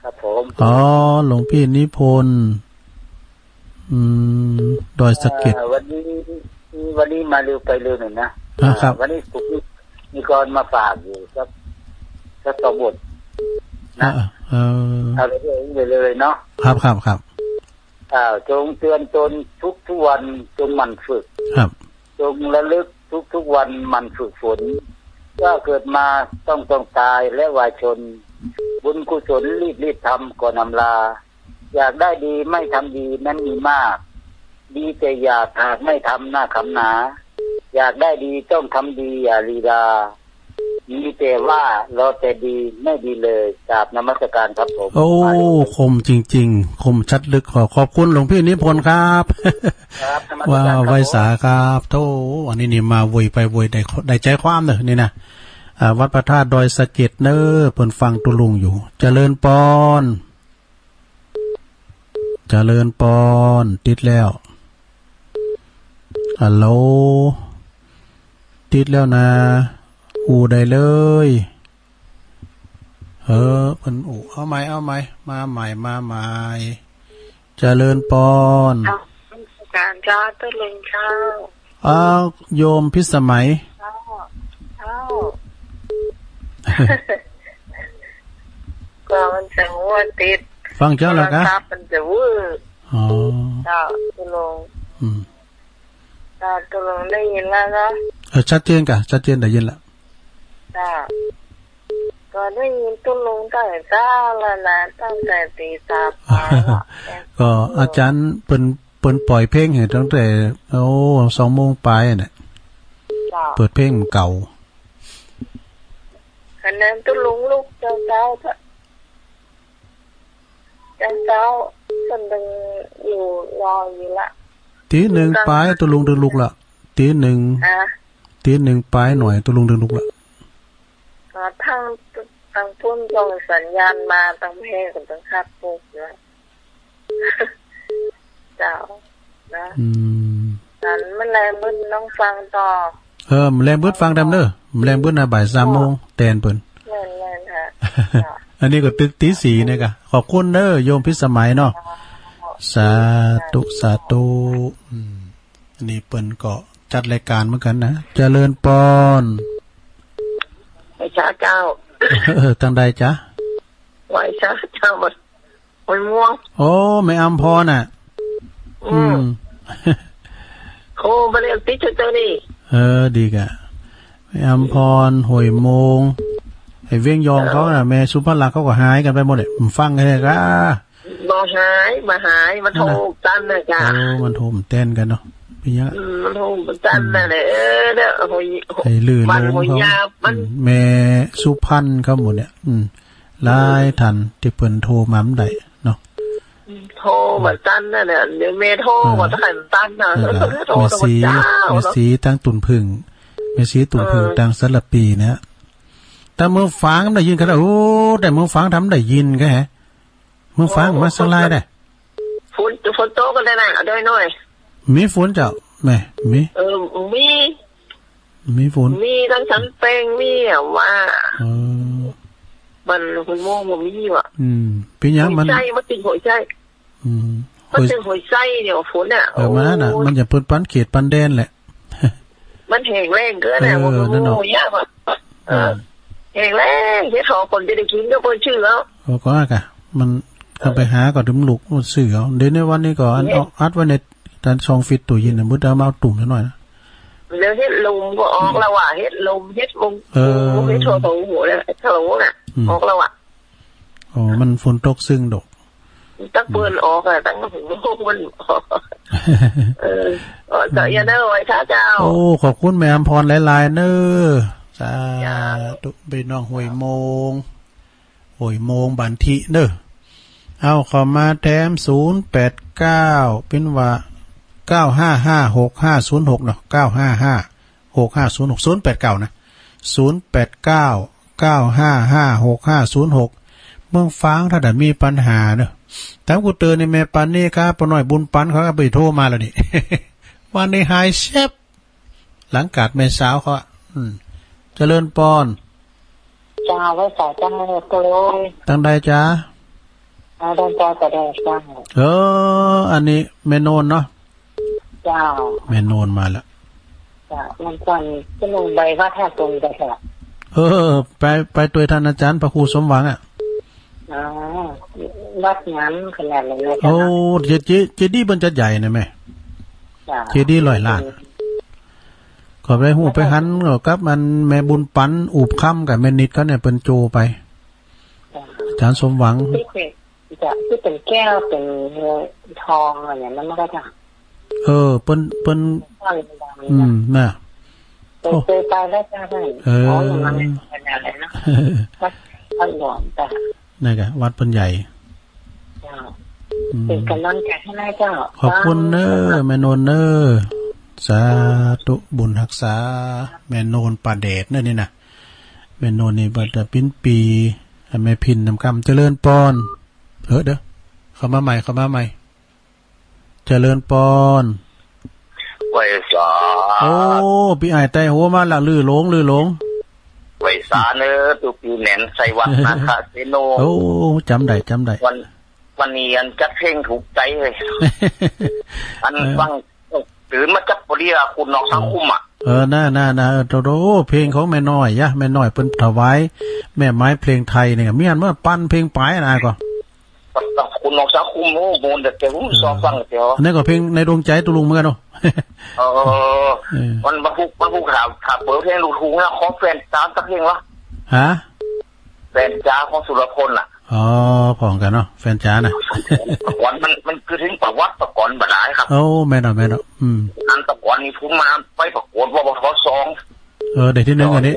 D: ครับผม
A: อ๋อหลวงพี่นิพนธ์ดอยสะเก็ด
D: วันนี้มาเร็วไปเร็วหน่อย
A: นะครับ
D: วันนี้ผมมีกรมาฝากอยู่ครับก็สมบทนะเอาเลยเนาะ
A: ครับ
D: จงเตือนตนทุกวันจงหมั่นฝึก
A: ครับ
D: จงระลึกทุกวันหมั่นฝึกฝนว่าเกิดมาต้องตายและวายชนบุญกุศลรีบทำก่อนอำลาอยากได้ดีไม่ทำดีนั้นมีมากดีแต่อยากหากไม่ทำหน้าคำหนาอยากได้ดีต้องทำดีอย่าลีลามีแต่ว่ารอแต่ดีไม่ดีเลยกราบนมัสการครับผม
A: โอ้คมจริงๆคมชัดลึกขอบคุณหลวงพี่นิพนธ์ครับว่าไว้สาครับโธ่อันนี้นี่มาวุยไปวุยได้ใจความเนอะนี่นะวัดพระธาตุดอยสะเก็ดเนอเพิ่นฟังตุลุงอยู่เจริญปอนติดแล้วฮัลโหลติดแล้วนะอูได้เลยเพิ่นอูเอาใหม่มาใหม่เจริญปอน
B: การจ้าตุลุงข้า
A: โยมพิสมัย
B: ก็มันจะหัวติด
A: ฟังเจ้าแล้วกะ
B: มันจะวื้อจ้าตุลุงจ้าตุลุงได้ยินแล้วนะ
A: ชัดเจนได้ยินแล้ว
B: จ้าก็ได้ยินตุลุงตั้งแต่เช้าแล้วนะตั้งแต่ตี 3
A: ก็อาจารย์เปิ้นปล่อยเพลงให้ตั้งแต่2 โมงปลายน่ะเปิดเพลงเก่า
B: คะแนนตุลุงลูกเจ้าคนนึงอยู่รออยู่ละ
A: ตี 1ปลายตุลุงดึงลูกละตี 1ปลายหน่อยตุลุงดึงลูกละ
B: ทางพุ่นส่งสัญญาณมาทางเพศกับทางคาดปุ๊บนะเจ้านะนั้นมันแรงบึ้นน้องฟังต่อ
A: แรงบึ้นฟังดำเด้อแรงบึ้นบ่าย 3 โมงแตนเปิ้น
B: แม่นค่ะ
A: อันนี้ก็ตึกตี 4นี่กะขอบคุณเด้อโยมพิสมัยเนาะสาธุอันนี้เปิ้นก็จัดรายการเหมือนกันนะเจริญปอน
B: ไว้ช้าเจ้า
A: ตั้งใดจ๊ะ
B: ไว้ช้าเจ้าหมดม่วง
A: โอ้ไม่อำพรน่ะ
B: โคมาเรียกติเจ้านี่
A: ดีกะไม่อำพรหวยโมงไอ้เวียงยองเขาน่ะแม่สุภลักษณ์เขาก็หายกันไปหมดเลยฟังกันเลยก็
B: มาหายมาโทรตันนะจ้ะ
A: มันโทรมันเต้นกันเนาะเป็นยัง
B: มันโทรมันตันน่ะเลยเด้อ
A: ไอ้ลื่นลงเขาแม่สุพรรณเขาหมดเนี่ยลายทันที่เพิ่นโทรมามันได้เนาะ
B: โทรมาตันน่ะเนี่ยเดี๋ยวแม่โทรมาตั้งตันน่ะ
A: แม่สีตั้งตุ่นพึ่งแม่สีตุ่นพึ่งตั้งสลับปีเนี่ยแต่เมื่อฟังได้ยินกันโอ้แต่เมื่อฟังทำได้ยินแค่เมื่อฟังมาสลายได้
B: ฝนโตกันได้น่ะด้วยหน่อย
A: มีฝนเจ้าแม่มีฝน
B: มีทั้งชั้นเป้งมีว่ามันคุณโม่บ่มีว่ะ
A: เป็นยังมัน
B: ใจมันติดหัวใจมันติดหัวใจเดี๋ยวฝนน่ะ
A: มันน่ะมันจะเปิ้นปันเขตปันแดนแหละ
B: มันแห้งแล้งเกินน่ะบ่รู้ยากว่ะแห้งแล้งเฮ็ดขอคนจะได้กินก็เพิ่นชื่อแล้ว
A: ก็อ่ะมันเอาไปหาก็ถึงลูกซื้อเอาเดี๋ยวในวันนี้ก็อัดไว้ในตอน2 ฟิตตู้เย็นน่ะมุดเอามาตุ่มซะหน่อยนะ
B: แล้วเฮ็ดลมก็ออกแล้วว่ะเฮ็ดลมเฮ็ดวงเฮ็ดโชว์ของหัวเนี่ยโชว์น่ะออกแล้วอ่ะ
A: มันฝนตกซึ่งดอก
B: ตั้งเปิ้นออกอ่ะตั้งถึงมันจะอย่าเด้อไว้ช้าเจ้า
A: ขอบคุณแม่อำพรหลายๆเด้อสาธุไปน้องหวยโมงบันทิเด้อเอาเข้ามาแถม089เป็นว่า9556506เนาะ9556506 089นะ08995560506เมืองฟ้างถ้าได้มีปัญหาเนาะแต่กูเตือนในแม่ปันนี่ครับปหน่อยบุญปันเขาก็ไปโทรมาแล้วนี่ วันนี้หายเชฟหลังกาดแม่สาวเขาเจริญปอน
B: เจ้าไว้สาเจ้าตัวเลย
A: ตั้งใดจ้า
B: ด้านเจ้าก็ได้เจ้า
A: อันนี้แม่โนนเนาะ
B: เจ้า
A: แม่โนนมาแล้ว
B: จ้ามันก่อนจะลงใบว่าแทบตรงไปเถอะ
A: ไปตัวท่านอาจารย์พระครูสมหวังอ่ะ
B: วัดน้ำขนาดเลยนะ
A: โอ้เจดีย์บนจัดใหญ่นะแม่เจดีย์100 ล้านขอบได้หูไปหันกับมันแม่บุญปันอูบค่ำกับแม่นิดก็เนี่ยเป็นโจไปอาจารย์สมหวัง
B: จะที่เป็นแก้วเป็นทองอะไรอย่างนั้นไม่ได้จ้ะ
A: เปิ้นน่ะ
B: เคยไปแล้วจ้าได้อย่างนั้นเป็นอะไรเนาะวัดหลวงจ้ะ
A: นี่กะวัดเปิ้นใหญ่
B: เป็นกำลังใจให้แม่เจ้า
A: ขอบคุณเน้อแม่นนเน้อสาธุบุญรักษาแม่นนป่าเดชนี่นะแม่นนนี่บัดปิ้นปีแม่พินนำคำเจริญปอนเด้อเข้ามาใหม่เจริญปอน
C: ไว้สา
A: โอ้พี่ไอ้ใต้หัวมาละลือหลง
C: ไว้สาเนื้อตุปีแหนนใส่วัดนะคะเซโน
A: โอ้จำได้
C: วันนี้อันจัดเพลงถูกใจเลยอันฟังตื่นมาจับบริยาคุณนอกสังคมอ่ะ
A: น่าโตเพลงของแม่น้อยยะแม่น้อยเพิ่นถวายแม่ไม้เพลงไทยเนี่ยเมียนว่าปั้นเพลงปลายนะก็
C: คุณนอกสังคมโอ้โหเด็กๆผมสอบฟังเดียว
A: นี่ก็เพลงในดวงใจตุลุงเหมือนกันเนาะ
C: มันพูดข่าวเปิดเพลงลูกทุ่งนะขอแฟนจ้าสักเพลงวะแฟนจ้าของสุรพลน่ะ
A: พอกันเนาะแฟนจ้าน่ะ
C: ก่อนมันคือถึงประวัติก่อนบัดได้ครับ
A: แม่เนาะ
C: อันตะก่อนนี่ผมมาไปประกวดวบท2
A: ได้ที่1อันนี้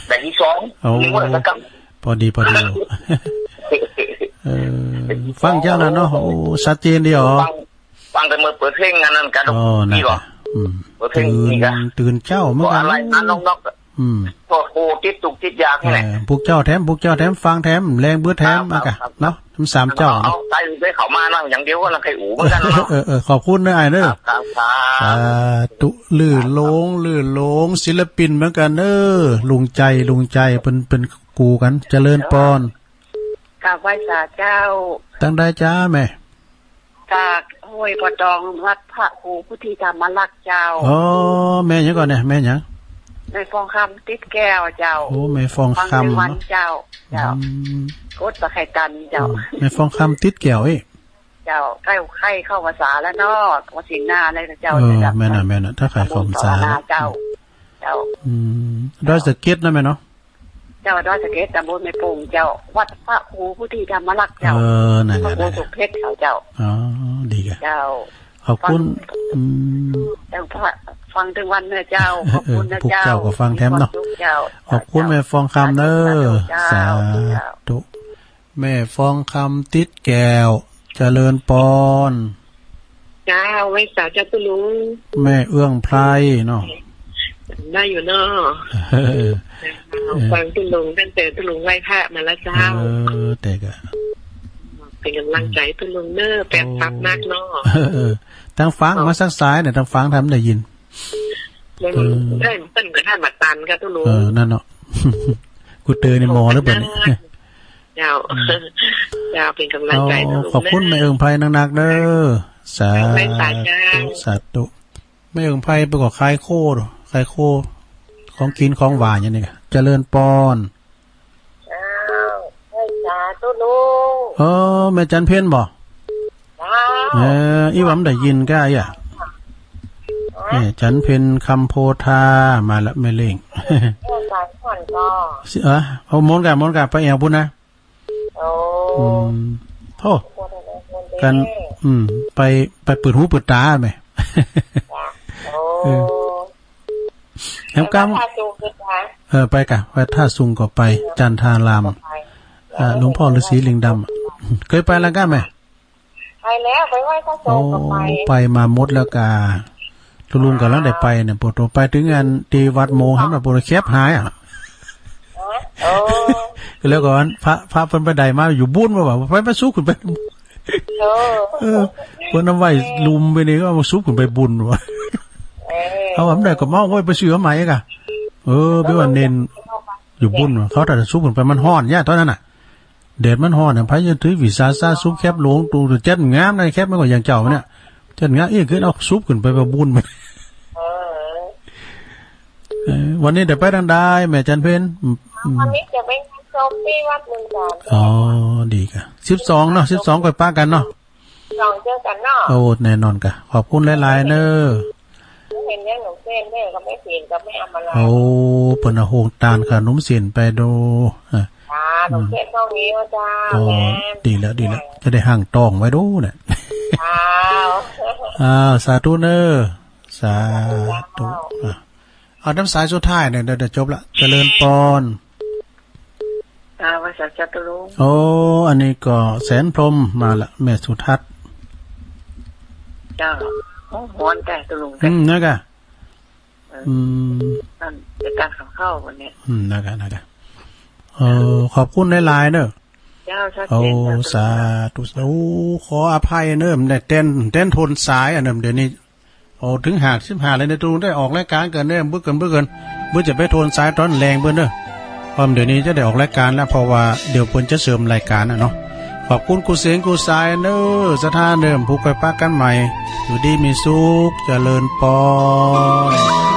C: ได้ที่2นี่ว่าสักกัน
A: พอดีฟังเจ้าน่ะเนาะโอ้ชัดเจนดีอ๋อ
C: ฟังแต่เมื่อเปิดเพลงนั้นกันนี่หรอเปิดเพลงนี่ก็
A: ตื่นเจ้าเมื่อกัน
C: อะไรนั้นน้องๆโอ้ติดตุกติดยาแค่ไหน
A: พวกเจ้าแถมฟังแถมแรงเบื้อแถมมากะเนาะทั้ง3เจ้า
C: เอาใจไปเข้ามานะอย่างเดียวก็ละใครอู๋เหมือนกันเนาะ
A: ขอบคุณนะไอ้เด้อตุลื่นลงศิลปินเหมือนกันเด้อลุงใจเป็นกูกันเจริญปอน
B: กราบไหว้สาเจ้า
A: ตั้งได้จ้าแม่
B: จากห้วยปะดองวัดพระครูพุทธิธรรมลักษณ์เจ้า
A: แม่ยังก่อนเนี่ยแม่ยัง
B: แม่ฟองคำติดแก้วเจ้า
A: แม่ฟองคำ
B: วันเจ้ากดตะไคร่ตันเจ้า
A: แม่ฟองคำติดแก้ว
B: เจ้าใกล้ไข่เข้าภาษาแล้วเนาะวสินหน้าอะไรเจ้า
A: แม่น่ะถ้าไข่เข้าภาษา
B: เจ้า
A: ดอยสะเก็ดนะแม่เนาะ
B: เจ้าดอยสะเก็ดตำบลแม่ปุ่งเจ้าวัดพระครูพุทธิธรรมลักษณ์เจ้า
A: นั่น
B: พระครูสุเพชรเจ้า
A: ดีกัน
B: เจ้า
A: ขอบคุณ
B: เจ้าฟังถึงวันเนื้อเจ้าขอบคุณนะ
A: เจ้าก็ฟังแถมเนาะขอบคุณแม่ฟองคำเด้อสาธุแม่ฟองคำติดแก้วเจริญปอน
B: เจ้าไว้สาวเจ้าตุลุง
A: แม่เอื้องไพรเนาะ
B: ได้อยู่เนาะฟังตุลุงตั้งแต่ตุลุงไหว้พระมาแล้วเจ้า
A: แต่ก็
B: เป็นกำลังใจตุลุงเน้อแปดปักมากเนาะ
A: ทางฟังมาสักสายเนี่ยทางฟังทำได้ยิน
B: ได้ต้นกระท่านบัดตันก็ตุลุง
A: นั่นเนาะกูเตยในมอหรือเปล่าเนี่ย
B: เจ้าเป็นกำลังใจ
A: ขอบคุณแม่เอื้องไพรนักๆเด้อสาธุแม่เอื้องไพรไปกว่าคายโคของกินของหวานอย่างนี้เจริญปอน
B: ตุลุ
A: งแม่จันเพ็ญบ่อีหวำได้ยินก็อ่ะแม่จันเพ็ญคำโพธามาละแม่เล่งเอามนกันไปแอวพุ่นนะโทษกันไปเปิดหูเปิดตาไหมแอมกัมไปกะไปท่าซุงก็ไปจันทารามหลวงพ่อฤาษีลิงดำเคยไปแล้วกันไหม
B: ไปแล้วไปไหว้พระสงฆ์ก็
A: ไปมาหมดแล้วกาลุงกันแล้วได้ไปเนี่ยปวดไปถึงงานที่วัดโมงครับปวดแคบหายก็แล้วก่อนพระเพิ่นไปใดมาอยู่บุญมาบอกไปมาสู้ขึ้นไปเพิ่นน้ำไหวลุมไปนี่ก็มาสู้ขึ้นไปบุญวะเอาแบบไหนก็เมาไว้ไปซื้อใหม่กะไปว่าเน้น อยู่บุญเขาแต่ซุปขึ้นไปมันฮ้อนแย่ตอนนั้นน่ะเดดมันฮ้อนน่ะไผจะถือวิสาซาซุปแคบหลวงตูเจ็ดงามในแคบมันก็อย่างเจ้าเนี่ยเจ็ดงามขึ้นเอาซุปขึ้นไปบุญมันวันนี้เดี๋ยวไปทางใดแม่จันเพ็ญ
B: วันนี้จะไปชมที่วัดเมืองจันทร์
A: อ๋อดีค่ะ12เนาะ12ก็ป้ากันเนาะ
B: เจอกันเนาะ
A: โอ้แน่นอนกะขอบคุณหลายๆเด้อ
B: เห็นแม่หนุ่มเส้นแม่ก็ไม่เปลี่ยนก็ไม่เอามาลา
A: โอ้เปิ้นเอาโฮงตาลขนมเส้นไปดู
B: หนุ่มเส้นต้องนี้ว่าจ้าแม่
A: ดีแล้วจะได้ห่างตองไว้ดูเนี่ยสาธุเด้อสาธุเอาน้ำสายสุดท้ายเนี่ยเดี๋ยวจบละเจริญปอน
B: ว่าจะตุลุง
A: โอ้อันนี้ก็แสนพรหมมาละแม่สุทัศน์
B: เจ้าหอนแต่ตุลุง
A: นะกะ
B: นั่นเป็นการเข้าวันนี้
A: นะกะขอบคุณหลายๆเด้อ
B: เจ้าชัดเจน
A: โอ้สาธุโอ้ขออภัยเนิ่มได้เต้นทนสายอันเนิ่มเดี๋ยวนี้โอ้ถึง55เลยในตุลุงได้ออกรายการเกินเด้อเบิ่งจะไปทนสายตอนแรงเบิ่นเด้อพร้อมเดี๋ยวนี้จะได้ออกรายการแล้วเพราะว่าเดี๋ยวเพิ่นจะเสริมรายการเนาะขอบคุณกูเสียงกูสายเด้อสถานเดิมผูกไปปะกันใหม่อยู่ดีมีสุขเจริญปอน